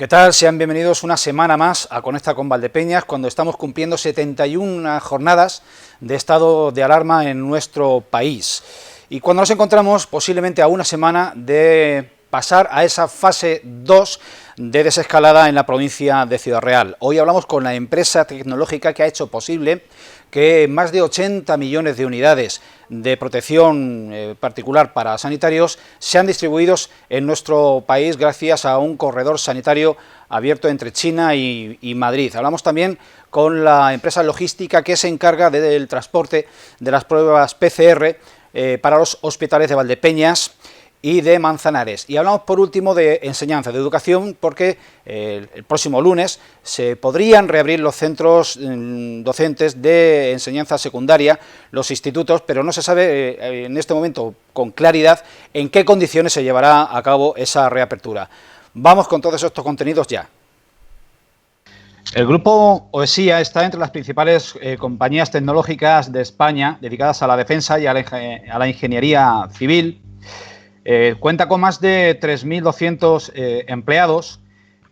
¿Qué tal? Sean bienvenidos una semana más a Conecta con Valdepeñas, cuando estamos cumpliendo 71 jornadas de estado de alarma en nuestro país. Y cuando nos encontramos posiblemente a una semana de pasar a esa fase 2 de desescalada en la provincia de Ciudad Real. Hoy hablamos con la empresa tecnológica que ha hecho posible que más de 80 millones de unidades de protección particular para sanitarios sean distribuidos en nuestro país gracias a un corredor sanitario abierto entre China y Madrid. Hablamos también con la empresa logística que se encarga del transporte de las pruebas PCR para los hospitales de Valdepeñas y de Manzanares. Y hablamos por último de enseñanza, de educación, porque el próximo lunes se podrían reabrir los centros docentes de enseñanza secundaria, los institutos, pero no se sabe en este momento con claridad en qué condiciones se llevará a cabo esa reapertura. Vamos con todos estos contenidos ya. El grupo OESIA está entre las principales compañías tecnológicas de España dedicadas a la defensa y a la ingeniería civil. Cuenta con más de 3.200 empleados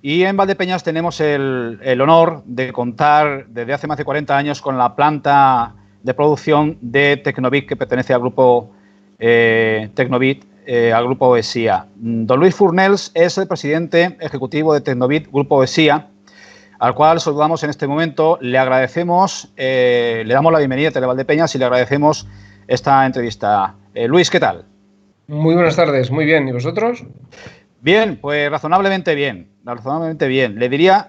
y en Valdepeñas tenemos el honor de contar desde hace más de 40 años con la planta de producción de Tecnobit, que pertenece al grupo Tecnobit, al grupo OESIA. Don Luis Fornells es el presidente ejecutivo de Tecnobit, grupo OESIA, al cual saludamos en este momento. Le agradecemos, le damos la bienvenida a Televaldepeñas y le agradecemos esta entrevista. Luis, ¿qué tal? Muy buenas tardes, muy bien. ¿Y vosotros? Bien, pues razonablemente bien, razonablemente bien. Le diría,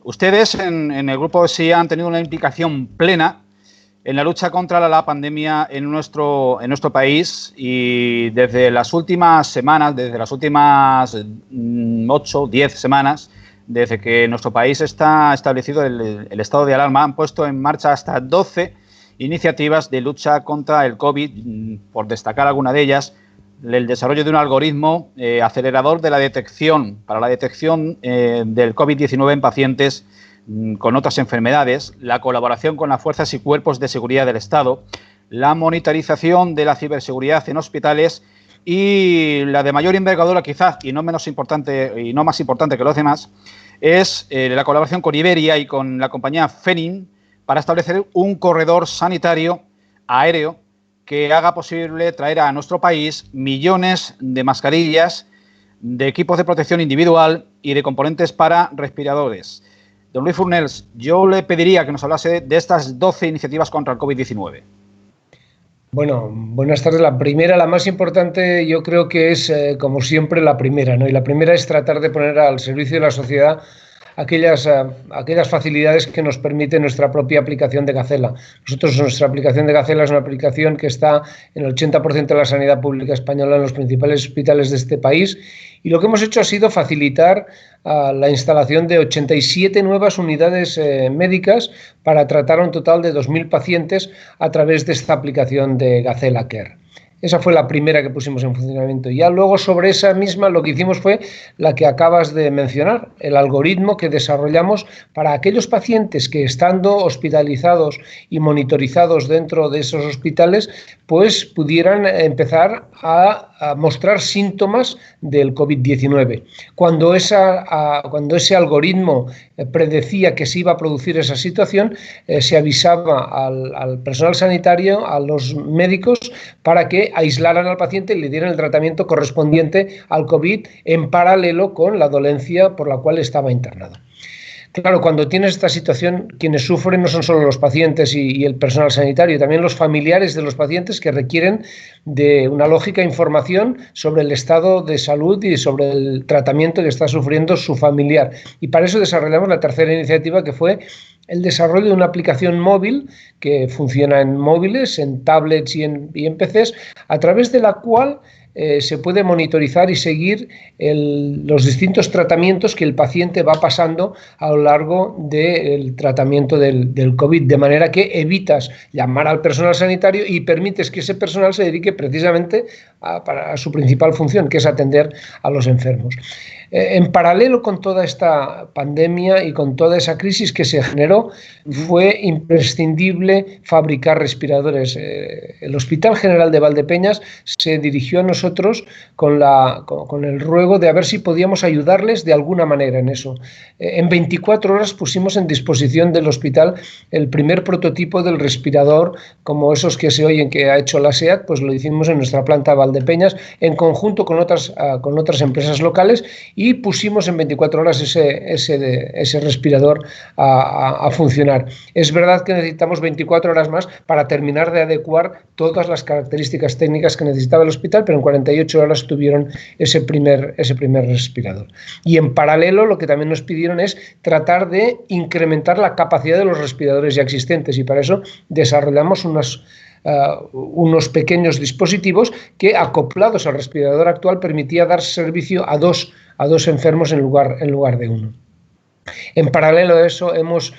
ustedes en el grupo OESIA han tenido una implicación plena en la lucha contra la pandemia en nuestro país, y desde las últimas semanas, desde las últimas 8, 10 semanas, desde que nuestro país está establecido el estado de alarma, han puesto en marcha hasta 12 iniciativas de lucha contra el COVID, por destacar alguna de ellas: el desarrollo de un algoritmo acelerador de la detección, para la detección del COVID-19 en pacientes con otras enfermedades, la colaboración con las fuerzas y cuerpos de seguridad del Estado, la monitorización de la ciberseguridad en hospitales y la de mayor envergadura quizás, y no menos importante y no más importante que los demás, es la colaboración con Iberia y con la compañía Phenin para establecer un corredor sanitario aéreo que haga posible traer a nuestro país millones de mascarillas, de equipos de protección individual y de componentes para respiradores. Don Luis Fornells, yo le pediría que nos hablase de estas 12 iniciativas contra el COVID-19. Bueno, buenas tardes. La primera, la más importante, yo creo que es, como siempre, la primera, ¿no? Y la primera es tratar de poner al servicio de la sociedad aquellas facilidades que nos permite nuestra propia aplicación de Gacela. Nuestra aplicación de Gacela es una aplicación que está en el 80% de la sanidad pública española en los principales hospitales de este país, y lo que hemos hecho ha sido facilitar la instalación de 87 nuevas unidades médicas para tratar a un total de 2.000 pacientes a través de esta aplicación de Gacela Care. Esa fue la primera que pusimos en funcionamiento. Ya luego, sobre esa misma, lo que hicimos fue la que acabas de mencionar, el algoritmo que desarrollamos para aquellos pacientes que, estando hospitalizados y monitorizados dentro de esos hospitales, pues pudieran empezar a mostrar síntomas del COVID-19. Cuando ese algoritmo predecía que se iba a producir esa situación, se avisaba al personal sanitario, a los médicos, para que aislaran al paciente y le dieran el tratamiento correspondiente al COVID en paralelo con la dolencia por la cual estaba internado. Claro, cuando tienes esta situación, quienes sufren no son solo los pacientes y el personal sanitario, también los familiares de los pacientes, que requieren de una lógica información sobre el estado de salud y sobre el tratamiento que está sufriendo su familiar. Y para eso desarrollamos la tercera iniciativa, que fue el desarrollo de una aplicación móvil que funciona en móviles, en tablets y en PCs, a través de la cual se puede monitorizar y seguir los distintos tratamientos que el paciente va pasando a lo largo del tratamiento del COVID, de manera que evitas llamar al personal sanitario y permites que ese personal se dedique precisamente a su principal función, que es atender a los enfermos. En paralelo con toda esta pandemia y con toda esa crisis que se generó, fue imprescindible fabricar respiradores. El Hospital General de Valdepeñas se dirigió a nosotros nosotros con el ruego de a ver si podíamos ayudarles de alguna manera en eso. En 24 horas pusimos en disposición del hospital el primer prototipo del respirador, como esos que se oyen que ha hecho la SEAT, pues lo hicimos en nuestra planta Valdepeñas en conjunto con otras empresas locales, y pusimos en 24 horas ese respirador a funcionar. Es verdad que necesitamos 24 horas más para terminar de adecuar todas las características técnicas que necesitaba el hospital, pero en 48 horas tuvieron ese primer respirador. Y en paralelo lo que también nos pidieron es tratar de incrementar la capacidad de los respiradores ya existentes, y para eso desarrollamos unos pequeños dispositivos que, acoplados al respirador actual, permitía dar servicio a dos enfermos en lugar de uno. En paralelo a eso, hemos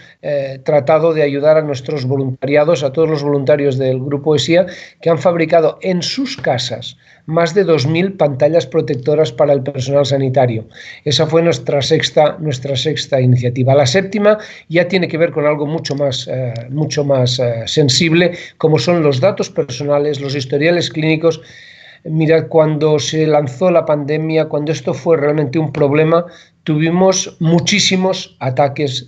tratado de ayudar a nuestros voluntariados, a todos los voluntarios del Grupo ESIA, que han fabricado en sus casas más de 2.000 pantallas protectoras para el personal sanitario. Esa fue nuestra sexta iniciativa. La séptima ya tiene que ver con algo mucho más sensible, como son los datos personales, los historiales clínicos. Mirad, cuando se lanzó la pandemia, cuando esto fue realmente un problema, tuvimos muchísimos ataques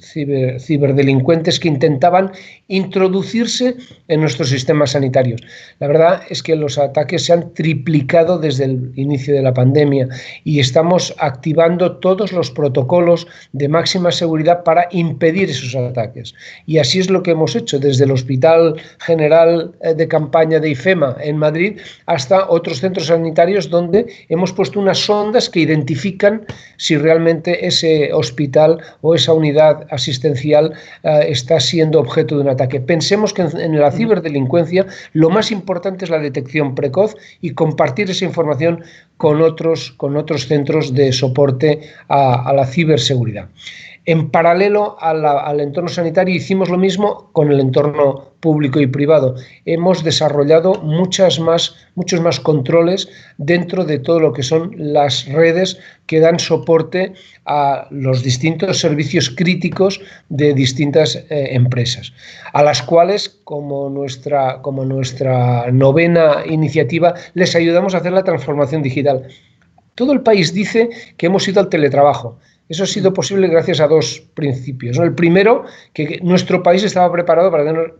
ciberdelincuentes que intentaban introducirse en nuestros sistemas sanitarios. La verdad es que los ataques se han triplicado desde el inicio de la pandemia, y estamos activando todos los protocolos de máxima seguridad para impedir esos ataques. Y así es lo que hemos hecho, desde el Hospital General de Campaña de IFEMA en Madrid hasta otros centros sanitarios, donde hemos puesto unas sondas que identifican si realmente ese hospital o esa unidad asistencial está siendo objeto de un ataque. Pensemos que en la ciberdelincuencia lo más importante es la detección precoz y compartir esa información con otros centros de soporte a la ciberseguridad. En paralelo al entorno sanitario hicimos lo mismo con el entorno público y privado. Hemos desarrollado muchos más controles dentro de todo lo que son las redes que dan soporte a los distintos servicios críticos de distintas empresas, a las cuales, como nuestra novena iniciativa, les ayudamos a hacer la transformación digital. Todo el país dice que hemos ido al teletrabajo. Eso ha sido posible gracias a dos principios, ¿no? El primero, que nuestro país estaba preparado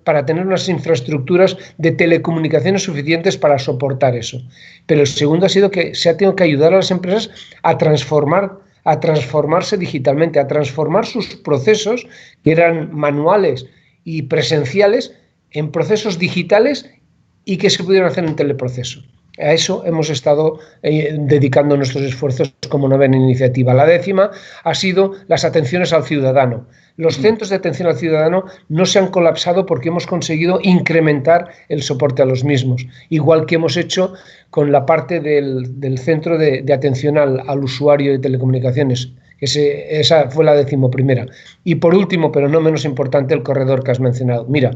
para tener unas infraestructuras de telecomunicaciones suficientes para soportar eso. Pero el segundo ha sido que se ha tenido que ayudar a las empresas a transformarse digitalmente, a transformar sus procesos, que eran manuales y presenciales, en procesos digitales y que se pudieran hacer en teleproceso. A eso hemos estado dedicando nuestros esfuerzos como novena iniciativa. La décima ha sido las atenciones al ciudadano. Los centros de atención al ciudadano no se han colapsado porque hemos conseguido incrementar el soporte a los mismos, igual que hemos hecho con la parte del centro de atención al usuario de telecomunicaciones. Esa fue la 11ª. Y por último, pero no menos importante, el corredor que has mencionado. Mira,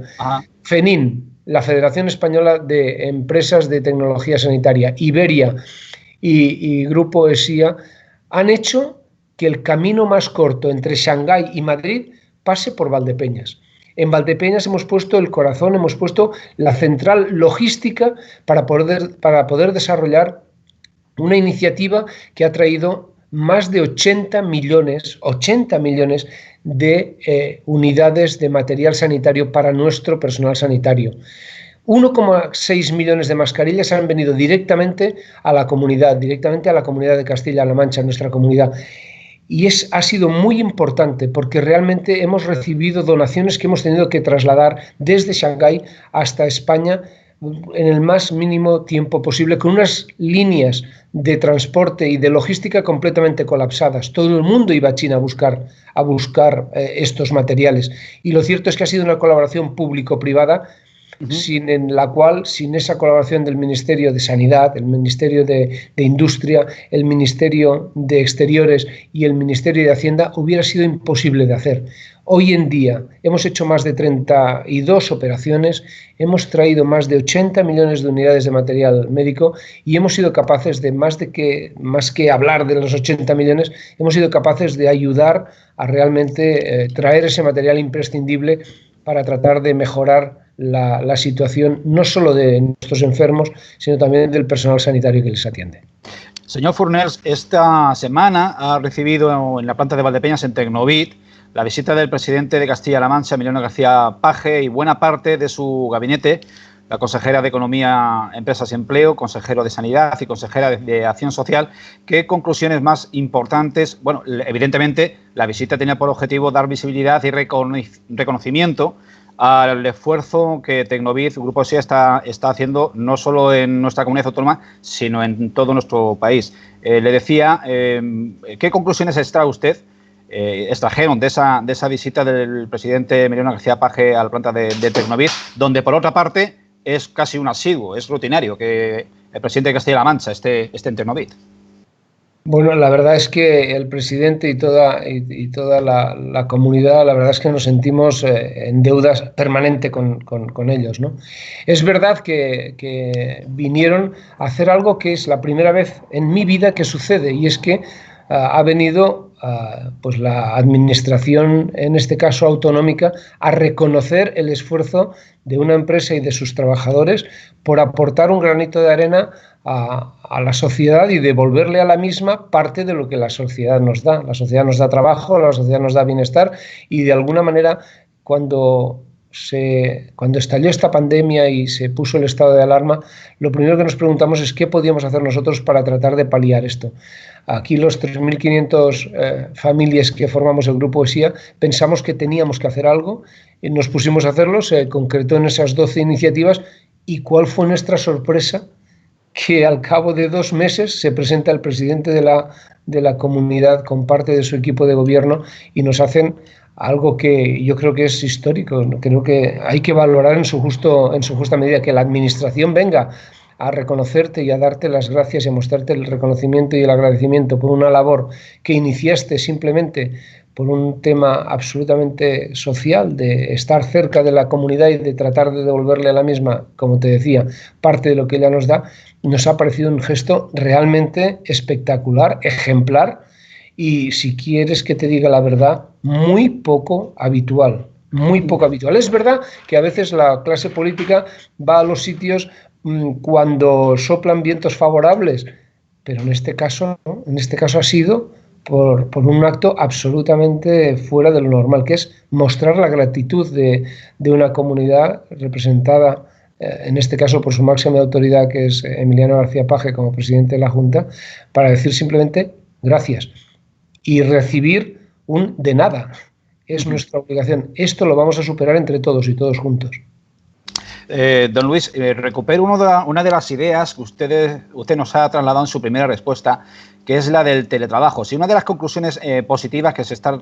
FENIN, la Federación Española de Empresas de Tecnología Sanitaria, Iberia y Grupo ESIA han hecho que el camino más corto entre Shanghái y Madrid pase por Valdepeñas. En Valdepeñas hemos puesto el corazón, hemos puesto la central logística para poder desarrollar una iniciativa que ha traído más de 80 millones de unidades de material sanitario para nuestro personal sanitario. 1,6 millones de mascarillas han venido directamente a la comunidad de Castilla-La Mancha, nuestra comunidad. Y ha sido muy importante porque realmente hemos recibido donaciones que hemos tenido que trasladar desde Shanghái hasta España en el más mínimo tiempo posible, con unas líneas de transporte y de logística completamente colapsadas. Todo el mundo iba a China a buscar estos materiales. Y lo cierto es que ha sido una colaboración público-privada, sin esa colaboración del Ministerio de Sanidad, el Ministerio de Industria, el Ministerio de Exteriores y el Ministerio de Hacienda, hubiera sido imposible de hacer. Hoy en día hemos hecho más de 32 operaciones, hemos traído más de 80 millones de unidades de material médico y hemos sido capaces de, más que hablar de los 80 millones, hemos sido capaces de ayudar a realmente traer ese material imprescindible para tratar de mejorar la situación no solo de nuestros enfermos, sino también del personal sanitario que les atiende. Señor Fornells, esta semana ha recibido en la planta de Valdepeñas, en Tecnovit, la visita del presidente de Castilla-La Mancha, Emiliano García Paje, y buena parte de su gabinete, la consejera de Economía, Empresas y Empleo, consejero de Sanidad y consejera de Acción Social. ¿Qué conclusiones más importantes? Bueno, evidentemente la visita tenía por objetivo dar visibilidad y reconocimiento al esfuerzo que Tecnovit, Grupo SIA, está haciendo no solo en nuestra comunidad autónoma, sino en todo nuestro país. Le decía, ¿qué conclusiones extrajeron de esa visita del presidente Emiliano García Paje a la planta de Tecnovit, donde por otra parte es casi un asiduo, es rutinario que el presidente de Castilla-La Mancha esté en Tecnovit? Bueno, la verdad es que el presidente y toda la comunidad, la verdad es que nos sentimos en deuda permanente con ellos, ¿no? Es verdad que vinieron a hacer algo que es la primera vez en mi vida que sucede, y es que ha venido pues la administración, en este caso autonómica, a reconocer el esfuerzo de una empresa y de sus trabajadores por aportar un granito de arena a la sociedad y devolverle a la misma parte de lo que la sociedad nos da. La sociedad nos da trabajo, la sociedad nos da bienestar, y de alguna manera cuando estalló esta pandemia y se puso el estado de alarma, lo primero que nos preguntamos es qué podíamos hacer nosotros para tratar de paliar esto. Aquí los 3.500 familias que formamos el Grupo SIA pensamos que teníamos que hacer algo, y nos pusimos a hacerlo, se concretó en esas 12 iniciativas, y ¿cuál fue nuestra sorpresa? Que al cabo de 2 meses se presenta el presidente de la comunidad con parte de su equipo de gobierno y nos hacen algo que yo creo que es histórico. Creo que hay que valorar en su justa medida que la administración venga a reconocerte y a darte las gracias y a mostrarte el reconocimiento y el agradecimiento por una labor que iniciaste simplemente por un tema absolutamente social, de estar cerca de la comunidad y de tratar de devolverle a la misma, como te decía, parte de lo que ella nos da. Nos ha parecido un gesto realmente espectacular, ejemplar, y si quieres que te diga la verdad, muy poco habitual. Muy poco habitual. Es verdad que a veces la clase política va a los sitios cuando soplan vientos favorables, pero en este caso, ¿no? En este caso ha sido por un acto absolutamente fuera de lo normal, que es mostrar la gratitud de una comunidad representada, en este caso por su máxima autoridad, que es Emiliano García Paje, como presidente de la Junta, para decir simplemente gracias y recibir un de nada. Es nuestra obligación. Esto lo vamos a superar entre todos y todos juntos. Don Luis, recupero una de las ideas que usted nos ha trasladado en su primera respuesta, que es la del teletrabajo. Si una de las conclusiones positivas que se está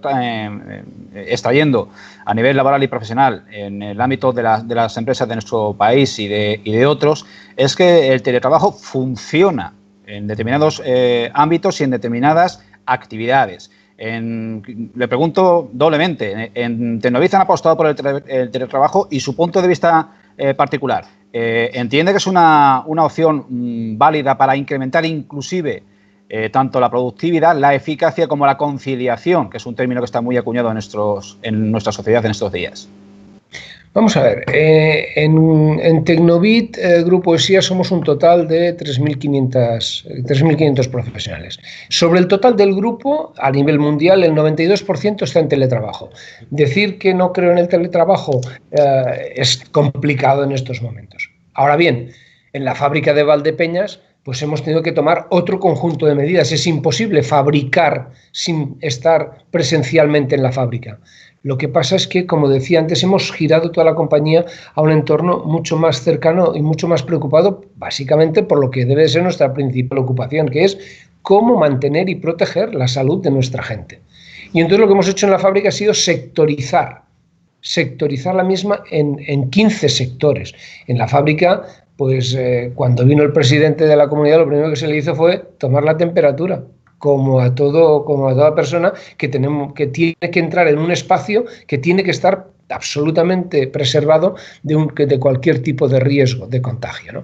extrayendo a nivel laboral y profesional en el ámbito de las empresas de nuestro país y de otros, es que el teletrabajo funciona en determinados ámbitos y en determinadas actividades. Le pregunto doblemente, en Tecnovit han apostado por el teletrabajo, y su punto de vista particular, ¿entiende que es una opción válida para incrementar inclusive tanto la productividad, la eficacia como la conciliación, que es un término que está muy acuñado en nuestra sociedad en estos días? Vamos a ver, en Tecnovit, Grupo SIA, somos un total de 3.500 profesionales. Sobre el total del grupo, a nivel mundial, el 92% está en teletrabajo. Decir que no creo en el teletrabajo es complicado en estos momentos. Ahora bien, en la fábrica de Valdepeñas, pues hemos tenido que tomar otro conjunto de medidas. Es imposible fabricar sin estar presencialmente en la fábrica. Lo que pasa es que, como decía antes, hemos girado toda la compañía a un entorno mucho más cercano y mucho más preocupado, básicamente por lo que debe ser nuestra principal ocupación, que es cómo mantener y proteger la salud de nuestra gente. Y entonces lo que hemos hecho en la fábrica ha sido sectorizar la misma en 15 sectores. En la fábrica, pues cuando vino el presidente de la comunidad, lo primero que se le hizo fue tomar la temperatura, como a toda persona que tiene que entrar en un espacio que tiene que estar absolutamente preservado de cualquier tipo de riesgo de contagio, ¿no?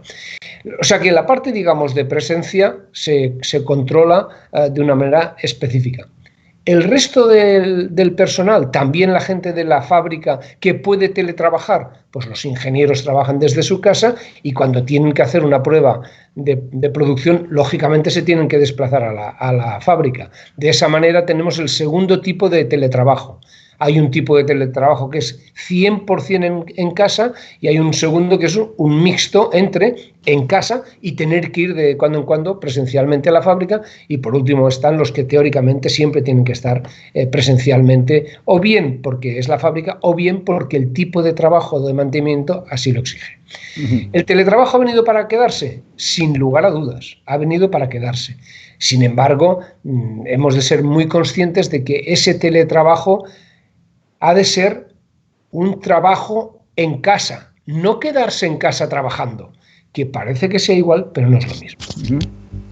O sea que la parte, digamos, de presencia se controla de una manera específica. El resto del personal, también la gente de la fábrica que puede teletrabajar, pues los ingenieros trabajan desde su casa y cuando tienen que hacer una prueba de producción, lógicamente se tienen que desplazar a la fábrica. De esa manera tenemos el segundo tipo de teletrabajo. Hay un tipo de teletrabajo que es 100% en casa y hay un segundo que es un mixto entre en casa y tener que ir de cuando en cuando presencialmente a la fábrica. Y por último están los que teóricamente siempre tienen que estar presencialmente, o bien porque es la fábrica o bien porque el tipo de trabajo de mantenimiento así lo exige. ¿El teletrabajo ha venido para quedarse? Sin lugar a dudas, ha venido para quedarse. Sin embargo, hemos de ser muy conscientes de que ese teletrabajo ha de ser un trabajo en casa, no quedarse en casa trabajando, que parece que sea igual, pero no es lo mismo.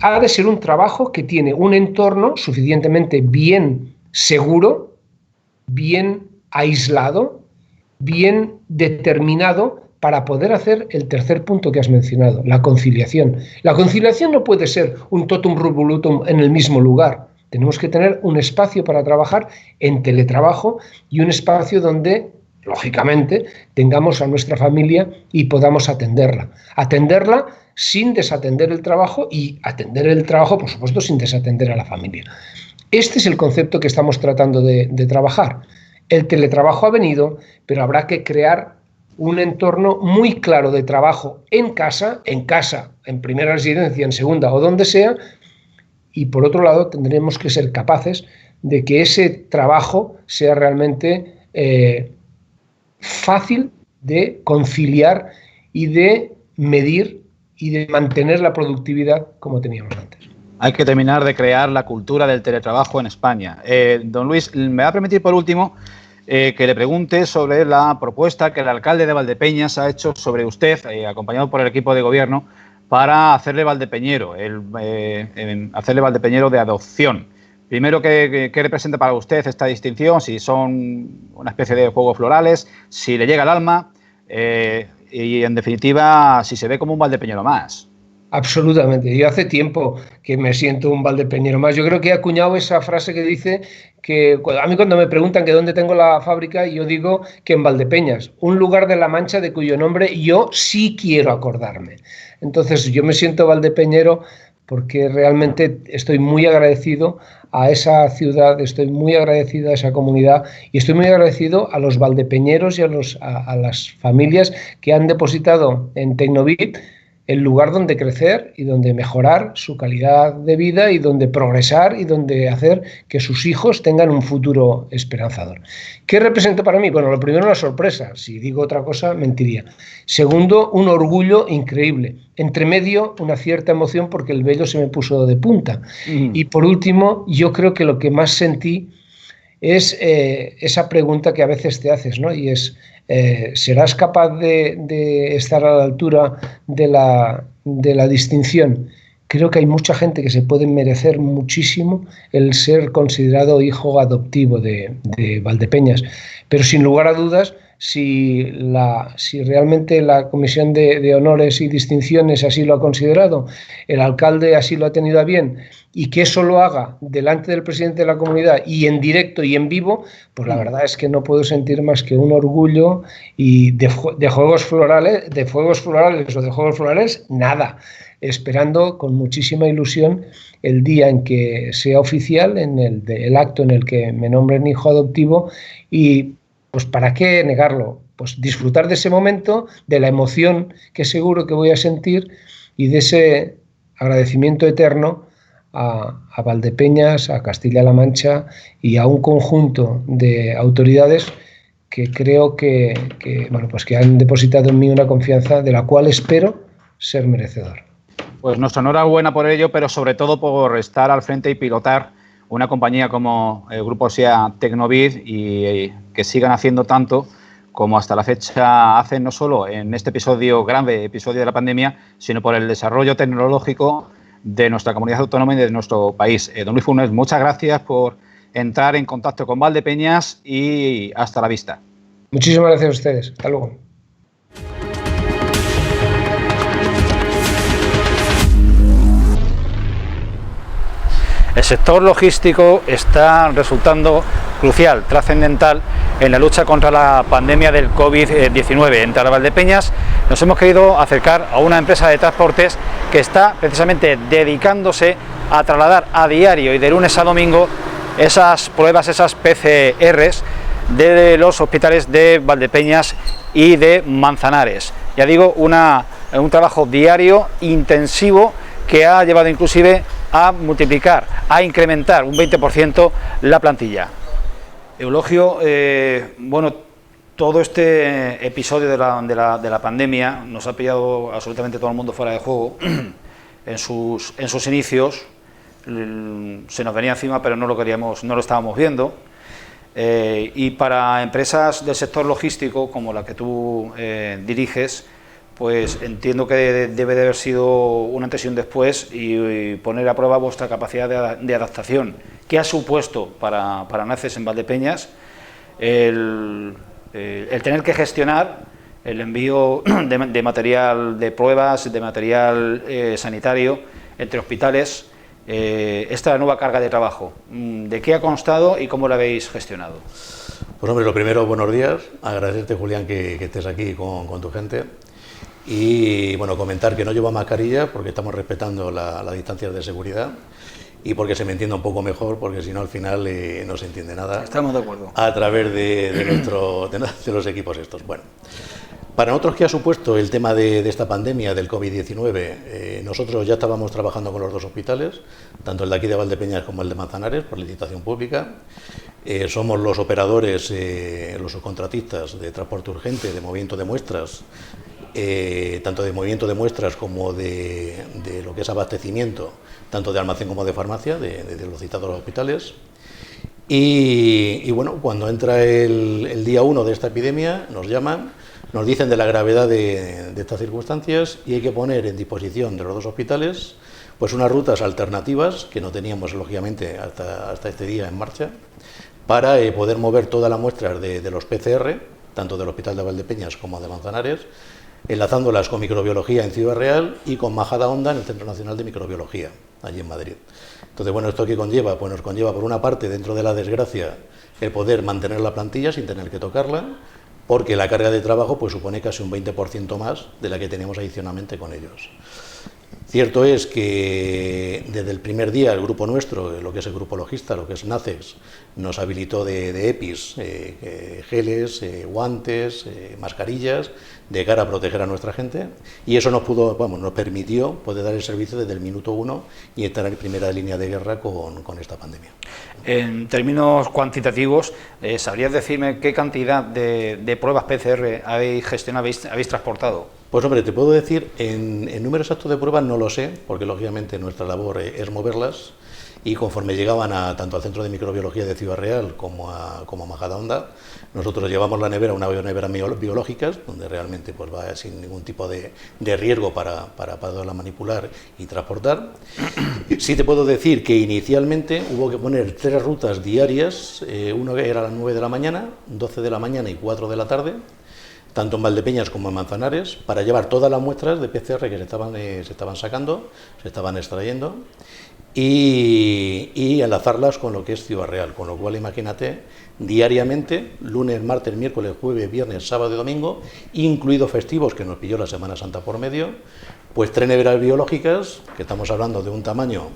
Ha de ser un trabajo que tiene un entorno suficientemente bien seguro, bien aislado, bien determinado para poder hacer el tercer punto que has mencionado, la conciliación. La conciliación no puede ser un totum revolutum en el mismo lugar. Tenemos que tener un espacio para trabajar en teletrabajo y un espacio donde, lógicamente, tengamos a nuestra familia y podamos atenderla. Atenderla sin desatender el trabajo y atender el trabajo, por supuesto, sin desatender a la familia. Este es el concepto que estamos tratando de trabajar. El teletrabajo ha venido, pero habrá que crear un entorno muy claro de trabajo en casa, en primera residencia, en segunda o donde sea. Y por otro lado, tendremos que ser capaces de que ese trabajo sea realmente fácil de conciliar y de medir y de mantener la productividad como teníamos antes. Hay que terminar de crear la cultura del teletrabajo en España. Don Luis, me va a permitir por último que le pregunte sobre la propuesta que el alcalde de Valdepeñas ha hecho sobre usted, acompañado por el equipo de gobierno, para hacerle valdepeñero, hacerle valdepeñero de adopción. Primero, ¿qué representa para usted esta distinción? Si son una especie de juegos florales, si le llega al alma y, en definitiva, si se ve como un valdepeñero más. Absolutamente. Yo hace tiempo que me siento un valdepeñero más. Yo creo que he acuñado esa frase que dice que a mí cuando me preguntan que dónde tengo la fábrica, yo digo que en Valdepeñas, un lugar de La Mancha de cuyo nombre yo sí quiero acordarme. Entonces yo me siento valdepeñero porque realmente estoy muy agradecido a esa ciudad, estoy muy agradecido a esa comunidad y estoy muy agradecido a los valdepeñeros y a las familias que han depositado en Tecnobit el lugar donde crecer y donde mejorar su calidad de vida y donde progresar y donde hacer que sus hijos tengan un futuro esperanzador. ¿Qué representa para mí? Bueno, lo primero, una sorpresa. Si digo otra cosa, mentiría. Segundo, un orgullo increíble. Entre medio, una cierta emoción porque el vello se me puso de punta. Y por último, yo creo que lo que más sentí es esa pregunta que a veces te haces, ¿no? Y es, ¿serás capaz de estar a la altura de la distinción? Creo que hay mucha gente que se puede merecer muchísimo el ser considerado hijo adoptivo de Valdepeñas, pero sin lugar a dudas, si realmente la Comisión de Honores y Distinciones así lo ha considerado, el alcalde así lo ha tenido a bien, y que eso lo haga delante del presidente de la comunidad y en directo y en vivo, pues la verdad es que no puedo sentir más que un orgullo y de juegos florales o de juegos florales, nada. Esperando con muchísima ilusión el día en que sea oficial, en el acto en el que me nombren hijo adoptivo y pues ¿para qué negarlo? Pues disfrutar de ese momento, de la emoción que seguro que voy a sentir y de ese agradecimiento eterno a Valdepeñas, a Castilla-La Mancha y a un conjunto de autoridades que creo que han depositado en mí una confianza de la cual espero ser merecedor. Pues nuestra enhorabuena por ello, pero sobre todo por estar al frente y pilotar una compañía como el Grupo SEA Tecnobit y que sigan haciendo tanto como hasta la fecha hacen, no solo en este grande episodio de la pandemia, sino por el desarrollo tecnológico de nuestra comunidad autónoma y de nuestro país. Don Luis Funes, muchas gracias por entrar en contacto con Valdepeñas y hasta la vista. Muchísimas gracias a ustedes. Hasta luego. El sector logístico está resultando crucial, trascendental en la lucha contra la pandemia del COVID-19. En Valdepeñas nos hemos querido acercar a una empresa de transportes que está precisamente dedicándose a trasladar a diario y de lunes a domingo esas pruebas, esas PCRs de los hospitales de Valdepeñas y de Manzanares. Ya digo, un trabajo diario intensivo que ha llevado inclusive a multiplicar, a incrementar un 20% la plantilla. Eulogio, bueno, todo este episodio de la pandemia nos ha pillado absolutamente todo el mundo fuera de juego. En sus inicios se nos venía encima, pero no lo estábamos viendo. Y para empresas del sector logístico, como la que tú diriges, pues entiendo que debe de haber sido un antes y un después y poner a prueba vuestra capacidad de adaptación. ¿Qué ha supuesto para NACES en Valdepeñas el tener que gestionar el envío de material de pruebas, de material sanitario entre hospitales, esta nueva carga de trabajo? ¿De qué ha constado y cómo la habéis gestionado? Pues hombre, lo primero, buenos días, agradecerte, Julián, que estés aquí con tu gente y bueno, comentar que no llevo mascarilla porque estamos respetando las distancias de seguridad y porque se me entienda un poco mejor, porque si no al final no se entiende nada. Estamos de acuerdo. A través de los equipos estos. Bueno, para nosotros, ¿qué ha supuesto el tema de esta pandemia del COVID-19? Nosotros ya estábamos trabajando con los dos hospitales, tanto el de aquí de Valdepeñas como el de Manzanares, por licitación pública. Somos los operadores, los subcontratistas de transporte urgente, de movimiento de muestras, tanto de movimiento de muestras como de lo que es abastecimiento, tanto de almacén como de farmacia, de los citados hospitales. Y bueno, cuando entra el día 1 de esta epidemia, nos llaman, nos dicen de la gravedad de estas circunstancias y hay que poner en disposición de los dos hospitales pues unas rutas alternativas que no teníamos lógicamente hasta este día en marcha para poder mover todas las muestras de los PCR, tanto del Hospital de Valdepeñas como de Manzanares, enlazándolas con microbiología en Ciudad Real y con Majadahonda en el Centro Nacional de Microbiología, allí en Madrid. Entonces, bueno, ¿esto qué conlleva? Pues nos conlleva, por una parte, dentro de la desgracia, el poder mantener la plantilla sin tener que tocarla, porque la carga de trabajo pues supone casi un 20% más de la que teníamos adicionalmente con ellos. Cierto es que desde el primer día el grupo nuestro, lo que es el grupo logista, lo que es NACES, nos habilitó de EPIs, geles, guantes, mascarillas, de cara a proteger a nuestra gente, y eso nos permitió poder dar el servicio desde el minuto 1 y estar en primera línea de guerra con esta pandemia. En términos cuantitativos, ¿sabrías decirme qué cantidad de pruebas PCR habéis gestionado, habéis transportado? Pues hombre, te puedo decir, en números exactos de pruebas no lo sé, porque lógicamente nuestra labor es moverlas, y conforme llegaban tanto al Centro de Microbiología de Ciudad Real como a Majadahonda, nosotros llevamos la nevera, una nevera biológicas, donde realmente pues va sin ningún tipo de riesgo para poderla manipular y transportar. Sí te puedo decir que inicialmente hubo que poner 3 rutas diarias, una era a las 9 de la mañana, 12 de la mañana y 4 de la tarde, tanto en Valdepeñas como en Manzanares, para llevar todas las muestras de PCR que se estaban sacando, se estaban extrayendo, y enlazarlas con lo que es Ciudad Real, con lo cual imagínate, diariamente, lunes, martes, miércoles, jueves, viernes, sábado y domingo, incluidos festivos que nos pilló la Semana Santa por medio, pues 3 neveras biológicas, que estamos hablando de un tamaño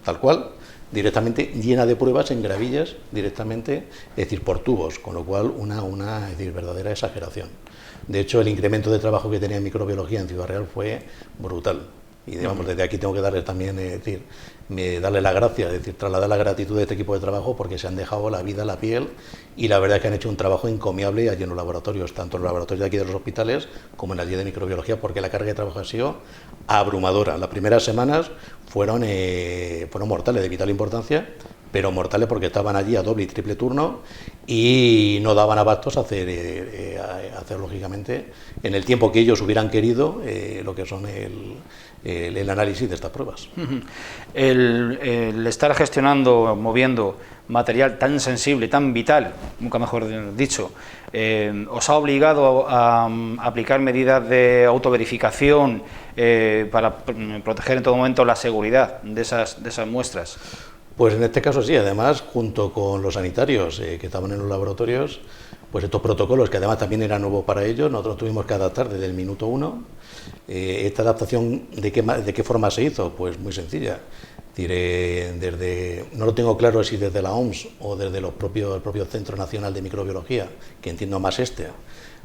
tal cual, directamente llena de pruebas en gravillas, directamente, es decir, por tubos, con lo cual una es decir, verdadera exageración. De hecho, el incremento de trabajo que tenía en microbiología en Ciudad Real fue brutal. Y digamos, desde aquí tengo que darle también, darle la gracia, trasladar la gratitud de este equipo de trabajo porque se han dejado la vida, la piel, y la verdad es que han hecho un trabajo encomiable allí en los laboratorios, tanto en los laboratorios de aquí de los hospitales como en la guía de microbiología, porque la carga de trabajo ha sido abrumadora. Las primeras semanas fueron mortales, de vital importancia, pero mortales porque estaban allí a doble y triple turno y no daban abastos a hacer lógicamente, en el tiempo que ellos hubieran querido, lo que son el análisis de estas pruebas. El estar gestionando, moviendo material tan sensible, tan vital, nunca mejor dicho, ¿os ha obligado a aplicar medidas de autoverificación para proteger en todo momento la seguridad de esas muestras? Pues en este caso sí, además, junto con los sanitarios que estaban en los laboratorios, pues estos protocolos, que además también eran nuevos para ellos, nosotros tuvimos que adaptar desde el minuto 1. Esta adaptación, ¿de qué forma se hizo? Pues muy sencilla. No lo tengo claro si desde la OMS o desde el propio Centro Nacional de Microbiología, que entiendo más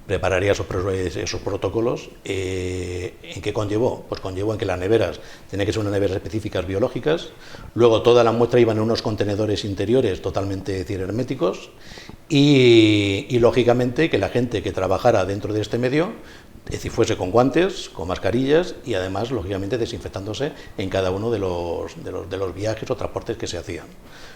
prepararía esos protocolos. ¿En qué conllevó? Pues conllevó en que las neveras tenían que ser unas neveras específicas biológicas, luego toda la muestra iban en unos contenedores interiores totalmente herméticos y lógicamente que la gente que trabajara dentro de este medio, es decir, fuese con guantes, con mascarillas y además, lógicamente, desinfectándose en cada uno de los viajes o transportes que se hacían.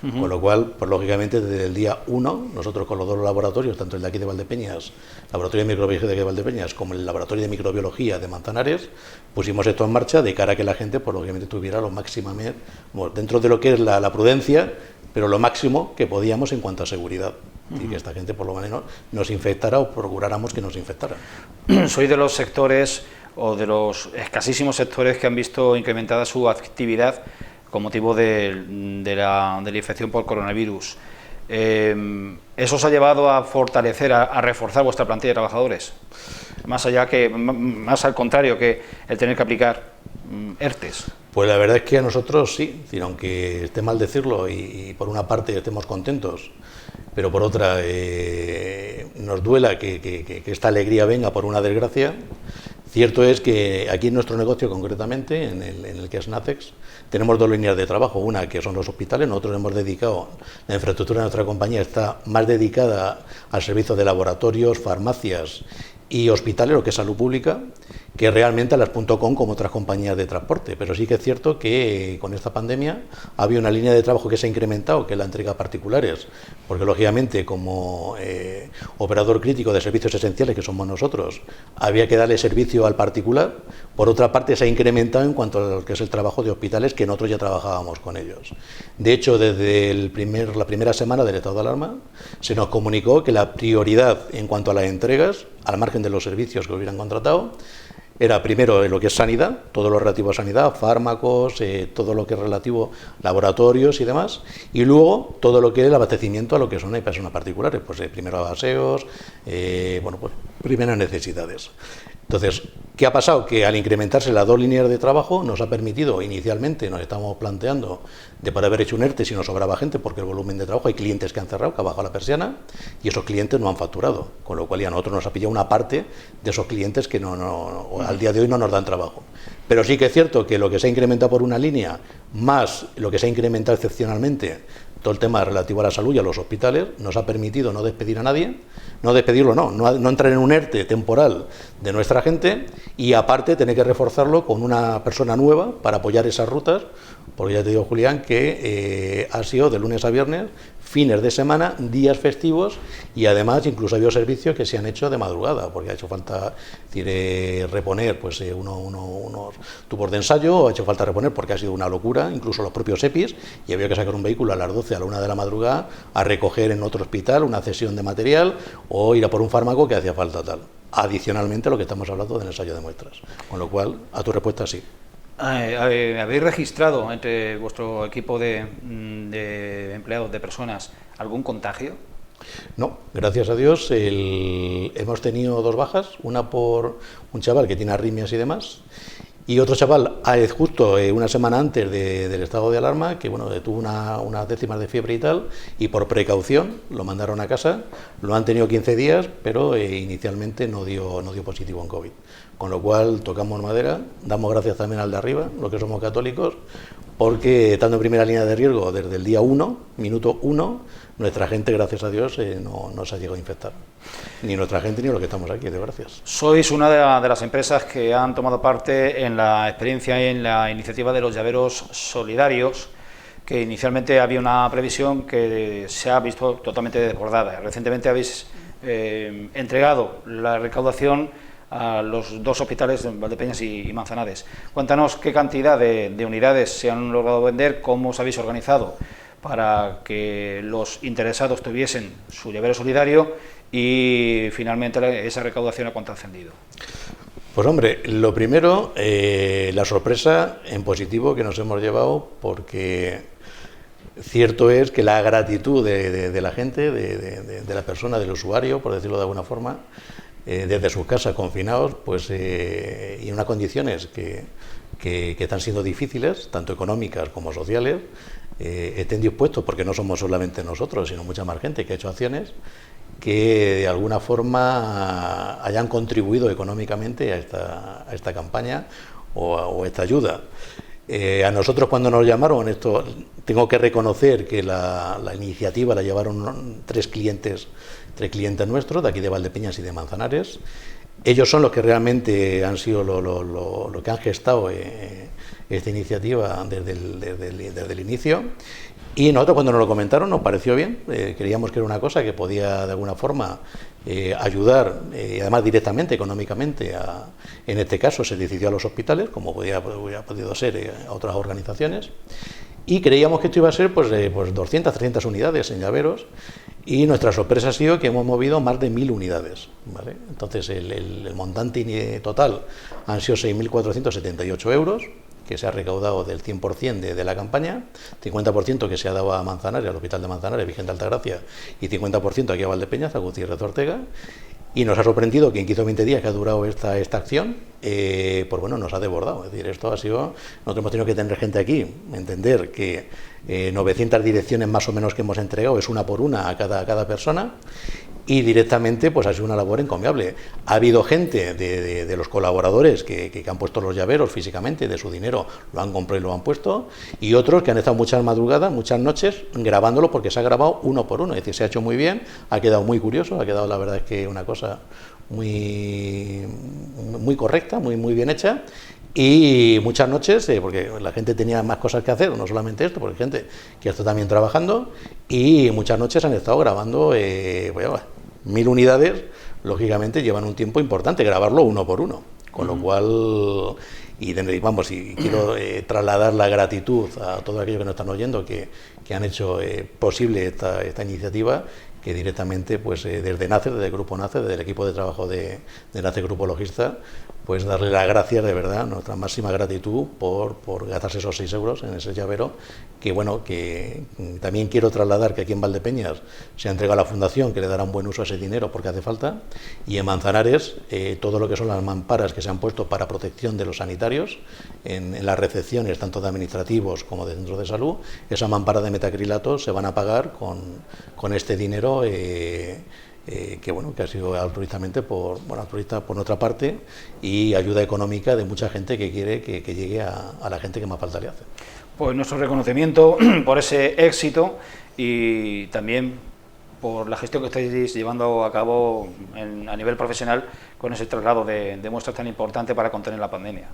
Con lo cual, pues lógicamente, desde el día 1, nosotros con los dos laboratorios, tanto el de aquí de Valdepeñas, Laboratorio de Microbiología de aquí de Valdepeñas, como el Laboratorio de Microbiología de Manzanares, pusimos esto en marcha de cara a que la gente, pues lógicamente, tuviera lo máximo, dentro de lo que es la prudencia, pero lo máximo que podíamos en cuanto a seguridad. Y que esta gente por lo menos nos infectara o procuráramos que nos infectara. Soy de los sectores o de los escasísimos sectores que han visto incrementada su actividad con motivo de la infección por coronavirus. ¿Eso os ha llevado a fortalecer, a reforzar vuestra plantilla de trabajadores? Más al contrario que el tener que aplicar ERTES. Pues la verdad es que a nosotros sí, aunque esté mal decirlo y por una parte estemos contentos, pero por otra nos duela que esta alegría venga por una desgracia. Cierto es que aquí en nuestro negocio concretamente, en el que es NACEX, tenemos dos líneas de trabajo, una que son los hospitales. Nosotros hemos dedicado, la infraestructura de nuestra compañía está más dedicada al servicio de laboratorios, farmacias y hospitales, lo que es salud pública, que realmente a las .com como otras compañías de transporte. Pero sí que es cierto que con esta pandemia había una línea de trabajo que se ha incrementado, que es la entrega a particulares, porque lógicamente como operador crítico de servicios esenciales, que somos nosotros, había que darle servicio al particular. Por otra parte, se ha incrementado en cuanto a lo que es el trabajo de hospitales, que nosotros ya trabajábamos con ellos. De hecho, desde la primera semana del estado de alarma, se nos comunicó que la prioridad en cuanto a las entregas, al margen de los servicios que hubieran contratado, era primero lo que es sanidad, todo lo relativo a sanidad, fármacos, todo lo que es relativo a laboratorios y demás, y luego todo lo que es el abastecimiento a lo que son personas particulares, pues primero aseos, pues primeras necesidades. Entonces, ¿qué ha pasado? Que al incrementarse las dos líneas de trabajo nos ha permitido, inicialmente nos estábamos planteando de poder haber hecho un ERTE si nos sobraba gente, porque el volumen de trabajo, hay clientes que han cerrado, que ha bajado la persiana, y esos clientes no han facturado, con lo cual ya a nosotros nos ha pillado una parte de esos clientes que al día de hoy no nos dan trabajo. Pero sí que es cierto que lo que se ha incrementado por una línea, más lo que se ha incrementado excepcionalmente, todo el tema relativo a la salud y a los hospitales, nos ha permitido no despedir a nadie, no entrar en un ERTE temporal de nuestra gente, y aparte tener que reforzarlo con una persona nueva para apoyar esas rutas, porque ya te digo, Julián, que ha sido de lunes a viernes, fines de semana, días festivos, y además incluso ha habido servicios que se han hecho de madrugada, porque ha hecho falta reponer unos tubos de ensayo, ha hecho falta reponer porque ha sido una locura, incluso los propios EPIs, y había que sacar un vehículo a las 12, a la 1 de la madrugada, a recoger en otro hospital una cesión de material o ir a por un fármaco que hacía falta tal. Adicionalmente a lo que estamos hablando del ensayo de muestras. Con lo cual, a tu respuesta sí. ¿Habéis registrado entre vuestro equipo de empleados, de personas, algún contagio? No, gracias a Dios hemos tenido dos bajas, una por un chaval que tiene arritmias y demás, y otro chaval justo una semana antes del estado de alarma, que tuvo unas décimas de fiebre y tal, y por precaución lo mandaron a casa. Lo han tenido 15 días, pero inicialmente no dio positivo en COVID. Con lo cual tocamos madera, damos gracias también al de arriba, los que somos católicos, porque estando en primera línea de riesgo desde el día 1, minuto 1, nuestra gente, gracias a Dios, no se ha llegado a infectar. Ni nuestra gente ni los que estamos aquí, de gracias. Sois una de las empresas que han tomado parte en la experiencia y en la iniciativa de los llaveros solidarios, que inicialmente había una previsión que se ha visto totalmente desbordada. Recientemente habéis entregado la recaudación a los dos hospitales de Valdepeñas y Manzanares. Cuéntanos qué cantidad de unidades se han logrado vender, cómo os habéis organizado para que los interesados tuviesen su llavero solidario y finalmente esa recaudación a cuánto ha ascendido. Pues hombre, lo primero, la sorpresa en positivo que nos hemos llevado, porque cierto es que la gratitud de la gente, de la persona, del usuario, por decirlo de alguna forma, desde sus casas confinados, pues y en unas condiciones que están siendo difíciles, tanto económicas como sociales, estén dispuestos, porque no somos solamente nosotros, sino mucha más gente que ha hecho acciones, que de alguna forma hayan contribuido económicamente a esta campaña o a esta ayuda. A nosotros, cuando nos llamaron, esto tengo que reconocer que la iniciativa la llevaron tres clientes nuestros, de aquí de Valdepeñas y de Manzanares. Ellos son los que realmente han sido lo que han gestado esta iniciativa desde el inicio. Y nosotros, cuando nos lo comentaron, nos pareció bien. Creíamos que era una cosa que podía de alguna forma ayudar, además directamente, económicamente, en este caso se decidió a los hospitales, como hubiera podido ser a otras organizaciones. Y creíamos que esto iba a ser pues 200, 300 unidades en llaveros, y nuestra sorpresa ha sido que hemos movido más de 1000 unidades, ¿vale? Entonces el montante total han sido 6.478 euros, que se ha recaudado del 100% de la campaña, 50% que se ha dado a Manzanares, al Hospital de Manzanares, Virgen de Altagracia, y 50% aquí a Valdepeñas, a Gutiérrez de Ortega. Y nos ha sorprendido que en 15 o 20 días que ha durado esta acción, pues bueno, nos ha desbordado. Es decir, esto ha sido... Nosotros hemos tenido que tener gente aquí, entender que 900 direcciones más o menos que hemos entregado es una por una a cada persona, y directamente pues ha sido una labor encomiable. Ha habido gente de los colaboradores que han puesto los llaveros físicamente, de su dinero lo han comprado y lo han puesto, y otros que han estado muchas madrugadas, muchas noches grabándolo, porque se ha grabado uno por uno. Es decir, se ha hecho muy bien, ha quedado muy curioso, ha quedado, la verdad es que una cosa muy correcta, muy bien hecha. Y muchas noches, porque la gente tenía más cosas que hacer, no solamente esto, porque hay gente que está también trabajando, y muchas noches han estado grabando 1000 unidades, lógicamente llevan un tiempo importante grabarlo uno por uno, con lo cual, y quiero trasladar la gratitud a todos aquellos que nos están oyendo, que han hecho posible esta iniciativa, que directamente, pues desde NACER, desde el Grupo NACER, desde el equipo de trabajo de NACER Grupo Logista, pues darle las gracias, de verdad, nuestra máxima gratitud por gastarse esos 6 euros en ese llavero, que bueno, que también quiero trasladar que aquí en Valdepeñas se ha entregado a la Fundación, que le dará un buen uso a ese dinero porque hace falta, y en Manzanares todo lo que son las mamparas que se han puesto para protección de los sanitarios en las recepciones, tanto de administrativos como de centros de salud, esas mamparas de metacrilato se van a pagar con este dinero, que ha sido altruistamente altruista por nuestra parte, y ayuda económica de mucha gente que quiere que llegue a la gente que más falta le hace. Pues nuestro reconocimiento por ese éxito, y también por la gestión que estáis llevando a cabo a nivel profesional con ese traslado de muestras tan importante para contener la pandemia.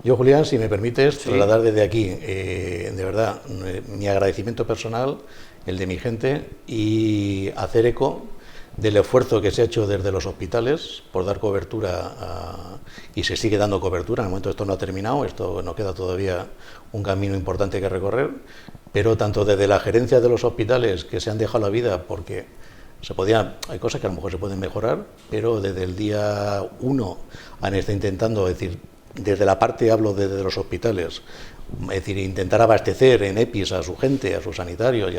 Yo, Julián, si me permites, trasladar desde aquí, de verdad, mi agradecimiento personal, el de mi gente, y hacer eco del esfuerzo que se ha hecho desde los hospitales por dar cobertura y se sigue dando cobertura. En el momento esto no ha terminado, esto nos queda todavía un camino importante que recorrer, pero tanto desde la gerencia de los hospitales, que se han dejado la vida porque hay cosas que a lo mejor se pueden mejorar, pero desde el día 1 han estado intentando, es decir, desde la parte, hablo desde los hospitales, es decir, intentar abastecer en EPIs a su gente, a sus sanitarios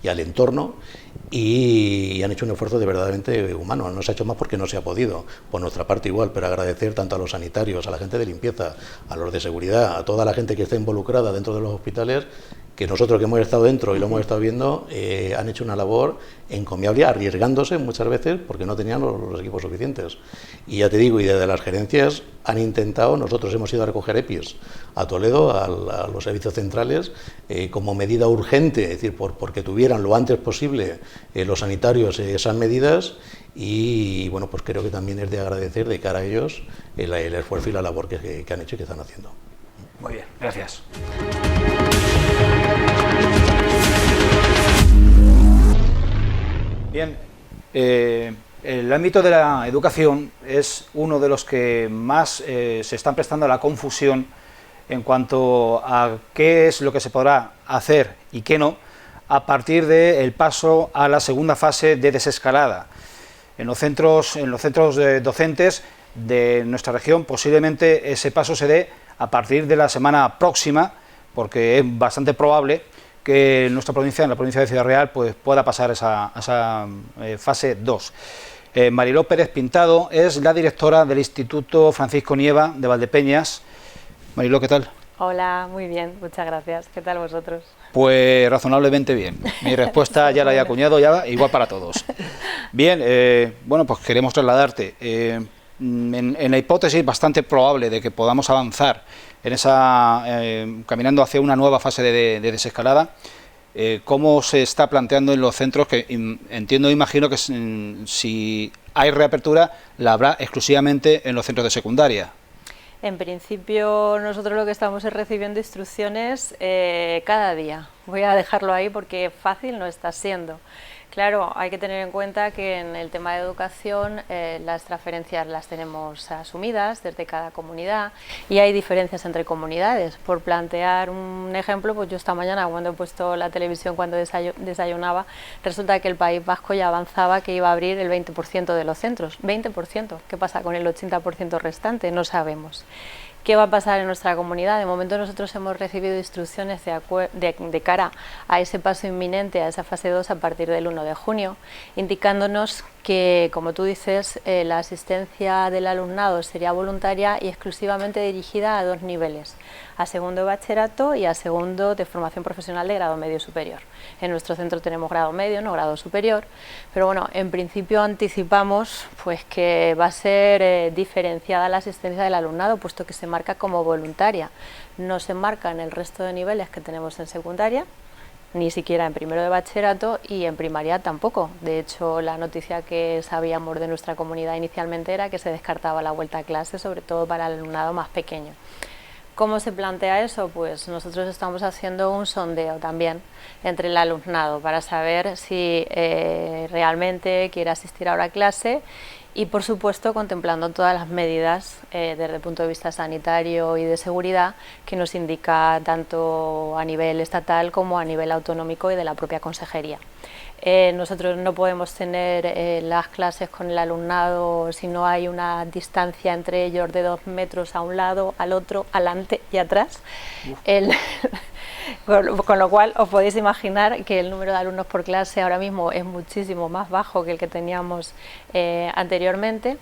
y al entorno, y han hecho un esfuerzo de verdaderamente humano. No se ha hecho más porque no se ha podido, por nuestra parte igual, pero agradecer tanto a los sanitarios, a la gente de limpieza, a los de seguridad, a toda la gente que está involucrada dentro de los hospitales, que nosotros que hemos estado dentro y lo hemos estado viendo, han hecho una labor encomiable, arriesgándose muchas veces porque no tenían los equipos suficientes. Y ya te digo, y desde las gerencias han intentado, nosotros hemos ido a recoger EPIs a Toledo, a los servicios centrales, como medida urgente, es decir, porque tuvieran lo antes posible los sanitarios esas medidas, y bueno, pues creo que también es de agradecer de cara a ellos el esfuerzo y la labor que han hecho y que están haciendo. Muy bien, gracias. El ámbito de la educación es uno de los que más se están prestando a la confusión en cuanto a qué es lo que se podrá hacer y qué no a partir del paso a la segunda fase de desescalada. En los centros docentes de nuestra región posiblemente ese paso se dé a partir de la semana próxima, porque es bastante probable que en nuestra provincia, en la provincia de Ciudad Real, pues pueda pasar esa fase 2. Mariló Pérez Pintado es la directora del Instituto Francisco Nieva de Valdepeñas. Mariló, ¿qué tal? Hola, muy bien, muchas gracias. ¿Qué tal vosotros? Pues razonablemente bien. Mi respuesta ya la he acuñado, ya igual para todos. Bien, bueno, pues queremos trasladarte. En la hipótesis bastante probable de que podamos avanzar en caminando hacia una nueva fase de desescalada, ¿cómo se está planteando en los centros? Que entiendo, imagino que si hay reapertura, la habrá exclusivamente en los centros de secundaria. En principio nosotros lo que estamos es recibiendo instrucciones cada día. Voy a dejarlo ahí porque fácil no está siendo. Claro, hay que tener en cuenta que en el tema de educación las transferencias las tenemos asumidas desde cada comunidad y hay diferencias entre comunidades. Por plantear un ejemplo, pues yo esta mañana cuando he puesto la televisión cuando desayunaba, resulta que el País Vasco ya avanzaba que iba a abrir el 20% de los centros. 20%. ¿Qué pasa con el 80% restante? No sabemos. ¿Qué va a pasar en nuestra comunidad? De momento nosotros hemos recibido instrucciones de cara a ese paso inminente, a esa fase 2 a partir del 1 de junio, indicándonos que, como tú dices, la asistencia del alumnado sería voluntaria y exclusivamente dirigida a 2 niveles, a segundo de bachillerato y a segundo de formación profesional de grado medio superior. En nuestro centro tenemos grado medio, no grado superior, pero bueno, en principio anticipamos pues que va a ser diferenciada la asistencia del alumnado, puesto que se marca como voluntaria. No se marca en el resto de niveles que tenemos en secundaria, ni siquiera en primero de bachillerato, y en primaria tampoco. De hecho, la noticia que sabíamos de nuestra comunidad inicialmente era que se descartaba la vuelta a clase, sobre todo para el alumnado más pequeño. ¿Cómo se plantea eso? Pues nosotros estamos haciendo un sondeo también entre el alumnado para saber si realmente quiere asistir ahora a clase y, por supuesto, contemplando todas las medidas desde el punto de vista sanitario y de seguridad que nos indica tanto a nivel estatal como a nivel autonómico y de la propia consejería. Nosotros no podemos tener las clases con el alumnado si no hay una distancia entre ellos de 2 metros a un lado, al otro, adelante y atrás. Con lo cual os podéis imaginar que el número de alumnos por clase ahora mismo es muchísimo más bajo que el que teníamos anteriormente.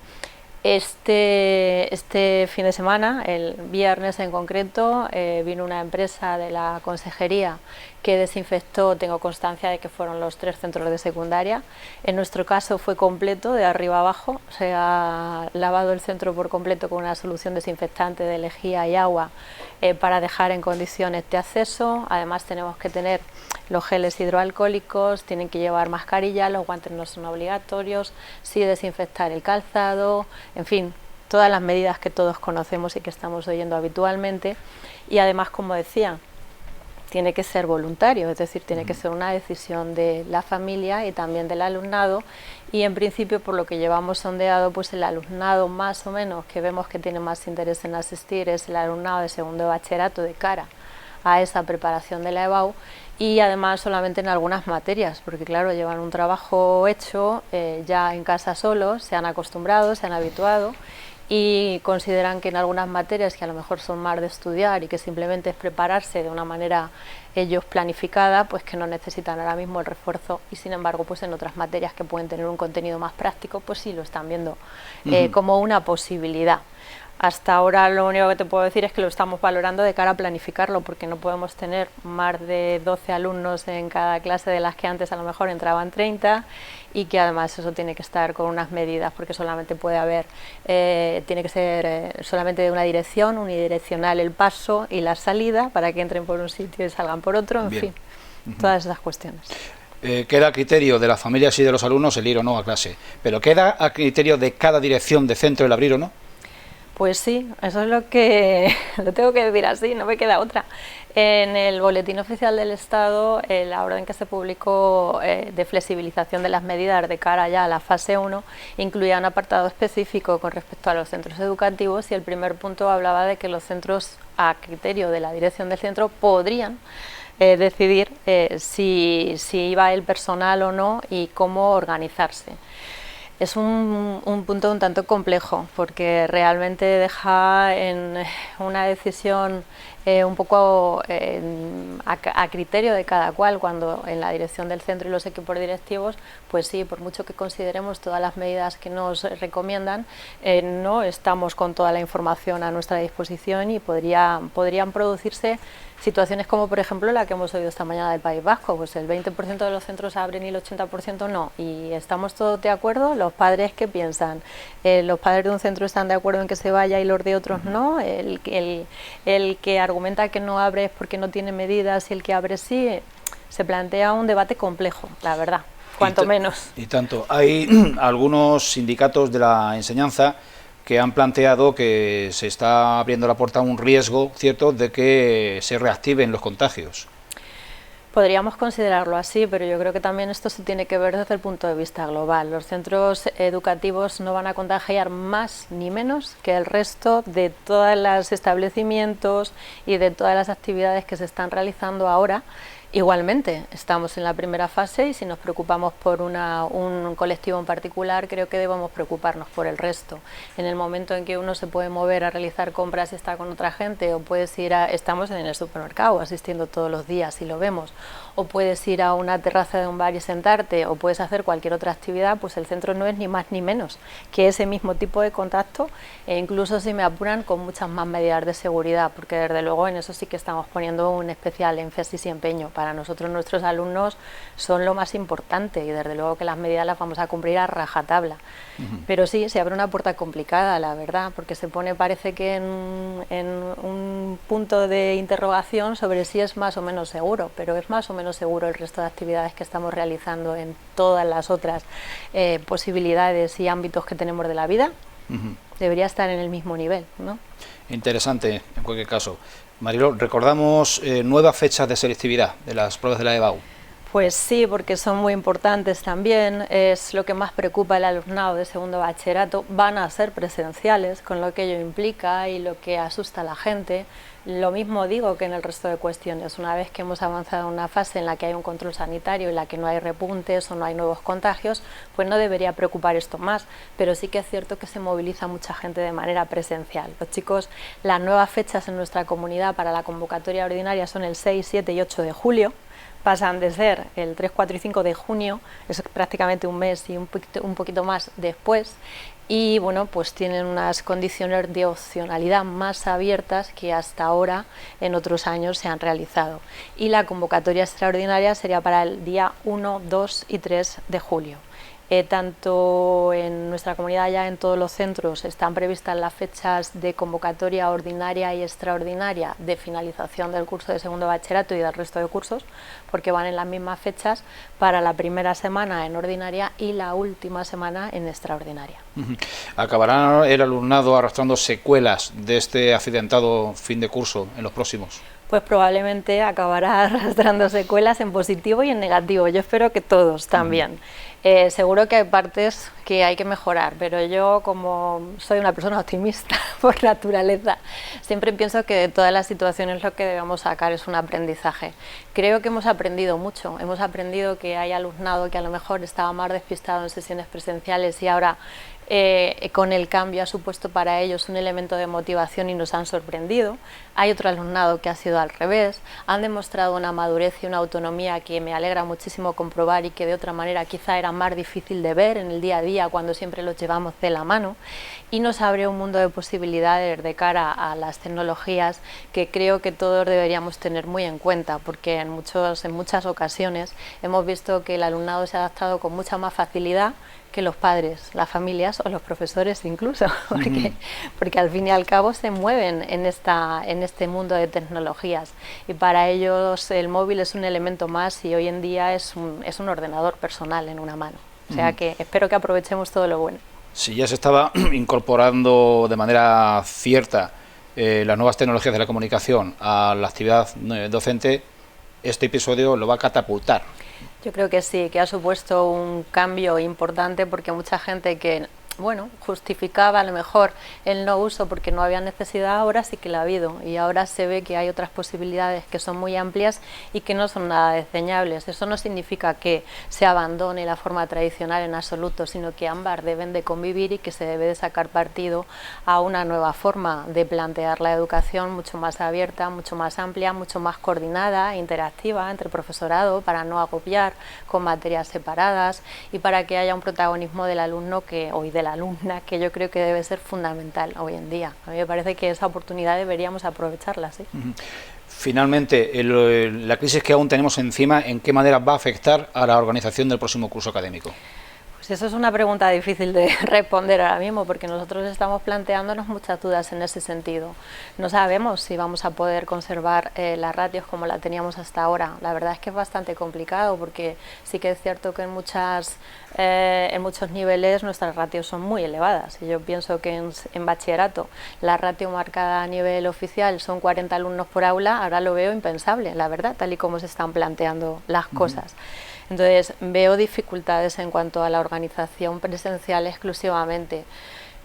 Este fin de semana, el viernes en concreto, vino una empresa de la consejería que desinfectó, tengo constancia de que fueron los 3 centros de secundaria. En nuestro caso fue completo, de arriba a abajo, se ha lavado el centro por completo con una solución desinfectante de lejía y agua para dejar en condiciones de acceso. Además tenemos que tener los geles hidroalcohólicos, tienen que llevar mascarilla, los guantes no son obligatorios, sí desinfectar el calzado, en fin, todas las medidas que todos conocemos y que estamos oyendo habitualmente. Y además, como decía, tiene que ser voluntario, es decir, tiene que ser una decisión de la familia y también del alumnado, y en principio, por lo que llevamos sondeado, pues el alumnado más o menos que vemos que tiene más interés en asistir es el alumnado de segundo de bachillerato de cara a esa preparación de la EBAU, y además solamente en algunas materias, porque claro, llevan un trabajo hecho ya en casa solos, se han acostumbrado, se han habituado, y consideran que en algunas materias que a lo mejor son más de estudiar y que simplemente es prepararse de una manera ellos planificada, pues que no necesitan ahora mismo el refuerzo, y sin embargo pues en otras materias que pueden tener un contenido más práctico, pues sí lo están viendo como una posibilidad. Hasta ahora lo único que te puedo decir es que lo estamos valorando de cara a planificarlo, porque no podemos tener más de 12 alumnos en cada clase, de las que antes a lo mejor entraban 30, y que además eso tiene que estar con unas medidas, porque solamente puede haber, tiene que ser solamente de una dirección, unidireccional el paso y la salida, para que entren por un sitio y salgan por otro, en fin, todas esas cuestiones. Queda a criterio de las familias y de los alumnos el ir o no a clase, pero ¿queda a criterio de cada dirección de centro el abrir o no? Pues sí, eso es lo que lo tengo que decir así, no me queda otra. En el Boletín Oficial del Estado, la orden que se publicó de flexibilización de las medidas de cara ya a la fase 1 incluía un apartado específico con respecto a los centros educativos, y el primer punto hablaba de que los centros, a criterio de la dirección del centro, podrían decidir si iba el personal o no y cómo organizarse. Es un punto un tanto complejo, porque realmente deja en una decisión un poco a criterio de cada cual, cuando en la dirección del centro y los equipos directivos, pues sí, por mucho que consideremos todas las medidas que nos recomiendan, no estamos con toda la información a nuestra disposición, y podrían producirse situaciones como, por ejemplo, la que hemos oído esta mañana del País Vasco. Pues el 20% de los centros abren y el 80% no, y estamos todos de acuerdo. Los padres, ¿qué piensan? Los padres de un centro están de acuerdo en que se vaya y los de otros no. El que argumenta que no abre es porque no tiene medidas, y el que abre sí. Se plantea un debate complejo, la verdad, cuanto menos. Y tanto. Hay algunos sindicatos de la enseñanza que han planteado que se está abriendo la puerta a un riesgo cierto de que se reactiven los contagios. Podríamos considerarlo así, pero yo creo que también esto se tiene que ver desde el punto de vista global. Los centros educativos no van a contagiar más ni menos que el resto de todos los establecimientos y de todas las actividades que se están realizando ahora. Igualmente, estamos en la primera fase, y si nos preocupamos por un colectivo en particular, creo que debemos preocuparnos por el resto. En el momento en que uno se puede mover a realizar compras y está con otra gente, o puedes ir estamos en el supermercado asistiendo todos los días y lo vemos, o puedes ir a una terraza de un bar y sentarte, o puedes hacer cualquier otra actividad, pues el centro no es ni más ni menos que ese mismo tipo de contacto, e incluso, si me apuran, con muchas más medidas de seguridad, porque desde luego en eso sí que estamos poniendo un especial énfasis y empeño. Para nosotros, nuestros alumnos son lo más importante, y desde luego que las medidas las vamos a cumplir a rajatabla. Pero sí, se abre una puerta complicada, la verdad, porque se pone, parece que en un punto de interrogación sobre si es más o menos seguro, pero es más o menos seguro el resto de actividades que estamos realizando en todas las otras posibilidades y ámbitos que tenemos de la vida. Debería estar en el mismo nivel, ¿no? Interesante, en cualquier caso. Mariló, recordamos nuevas fechas de selectividad de las pruebas de la EBAU. Pues sí, porque son muy importantes también, es lo que más preocupa al alumnado de segundo bachillerato. Van a ser presenciales, con lo que ello implica y lo que asusta a la gente. Lo mismo digo que en el resto de cuestiones. Una vez que hemos avanzado en una fase en la que hay un control sanitario, en la que no hay repuntes o no hay nuevos contagios, pues no debería preocupar esto más, pero sí que es cierto que se moviliza mucha gente de manera presencial. Los chicos, las nuevas fechas en nuestra comunidad para la convocatoria ordinaria son el 6, 7 y 8 de julio, pasan de ser el 3, 4 y 5 de junio, es prácticamente un mes y un poquito más después, y bueno, pues tienen unas condiciones de opcionalidad más abiertas que hasta ahora en otros años se han realizado. Y la convocatoria extraordinaria sería para el día 1, 2 y 3 de julio. Tanto en nuestra comunidad, ya en todos los centros, están previstas las fechas de convocatoria ordinaria y extraordinaria de finalización del curso de segundo bachillerato y del resto de cursos, porque van en las mismas fechas para la primera semana en ordinaria y la última semana en extraordinaria. ¿Acabará el alumnado arrastrando secuelas de este accidentado fin de curso en los próximos? Pues probablemente acabará arrastrando secuelas en positivo y en negativo. Yo espero que todos también. Seguro que hay partes que hay que mejorar, pero yo, como soy una persona optimista por naturaleza, siempre pienso que de todas las situaciones lo que debemos sacar es un aprendizaje. Creo que hemos aprendido mucho. Hemos aprendido que hay alumnado que a lo mejor estaba más despistado en sesiones presenciales y ahora con el cambio ha supuesto para ellos un elemento de motivación y nos han sorprendido. Hay otro alumnado que ha sido al revés, han demostrado una madurez y una autonomía que me alegra muchísimo comprobar y que de otra manera quizá era más difícil de ver en el día a día cuando siempre los llevamos de la mano, y nos abre un mundo de posibilidades de cara a las tecnologías que creo que todos deberíamos tener muy en cuenta, porque en muchas ocasiones hemos visto que el alumnado se ha adaptado con mucha más facilidad que los padres, las familias o los profesores incluso, porque al fin y al cabo se mueven en este mundo de tecnologías, y para ellos el móvil es un elemento más, y hoy en día es un ordenador personal en una mano. O sea que espero que aprovechemos todo lo bueno. Si ya se estaba incorporando de manera cierta las nuevas tecnologías de la comunicación a la actividad docente, este episodio lo va a catapultar. Yo creo que sí, que ha supuesto un cambio importante, porque mucha gente que, bueno, justificaba a lo mejor el no uso porque no había necesidad, ahora sí que la ha habido, y ahora se ve que hay otras posibilidades que son muy amplias y que no son nada desdeñables. Eso no significa que se abandone la forma tradicional en absoluto, sino que ambas deben de convivir y que se debe de sacar partido a una nueva forma de plantear la educación, mucho más abierta, mucho más amplia, mucho más coordinada, interactiva entre el profesorado, para no agobiar con materias separadas y para que haya un protagonismo del alumno y de la alumna, que yo creo que debe ser fundamental hoy en día. A mí me parece que esa oportunidad deberíamos aprovecharla, ¿sí? Finalmente, la crisis que aún tenemos encima, ¿en qué manera va a afectar a la organización del próximo curso académico? Pues eso es una pregunta difícil de responder ahora mismo, porque nosotros estamos planteándonos muchas dudas en ese sentido. No sabemos si vamos a poder conservar las ratios como la teníamos hasta ahora. La verdad es que es bastante complicado, porque sí que es cierto que en muchos niveles nuestras ratios son muy elevadas. Y yo pienso que en bachillerato la ratio marcada a nivel oficial son 40 alumnos por aula. Ahora lo veo impensable, la verdad, tal y como se están planteando las cosas. Entonces veo dificultades en cuanto a la organización presencial exclusivamente.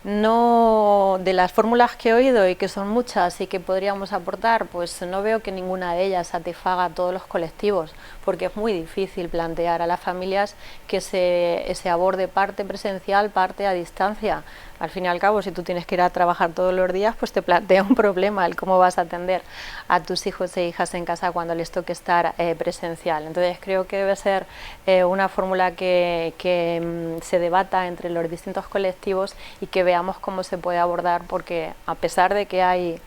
No, de las fórmulas que he oído, y que son muchas y que podríamos aportar, pues no veo que ninguna de ellas satisfaga a todos los colectivos, porque es muy difícil plantear a las familias que se aborde parte presencial, parte a distancia. Al fin y al cabo, si tú tienes que ir a trabajar todos los días, pues te plantea un problema el cómo vas a atender a tus hijos e hijas en casa cuando les toque estar presencial. Entonces creo que debe ser una fórmula que se debata entre los distintos colectivos y que veamos cómo se puede abordar, porque a pesar de que hay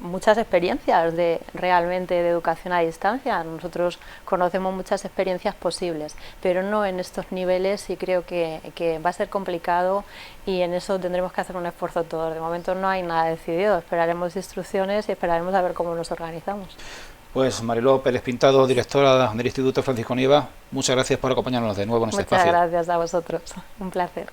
muchas experiencias realmente de educación a distancia, nosotros conocemos muchas experiencias posibles, pero no en estos niveles, y creo que va a ser complicado, y en eso tendremos que hacer un esfuerzo todos. De momento no hay nada decidido, esperaremos instrucciones y esperaremos a ver cómo nos organizamos. Pues Mariló Pérez Pintado, directora del Instituto Francisco Nieva, muchas gracias por acompañarnos de nuevo en este espacio. Muchas gracias a vosotros, un placer.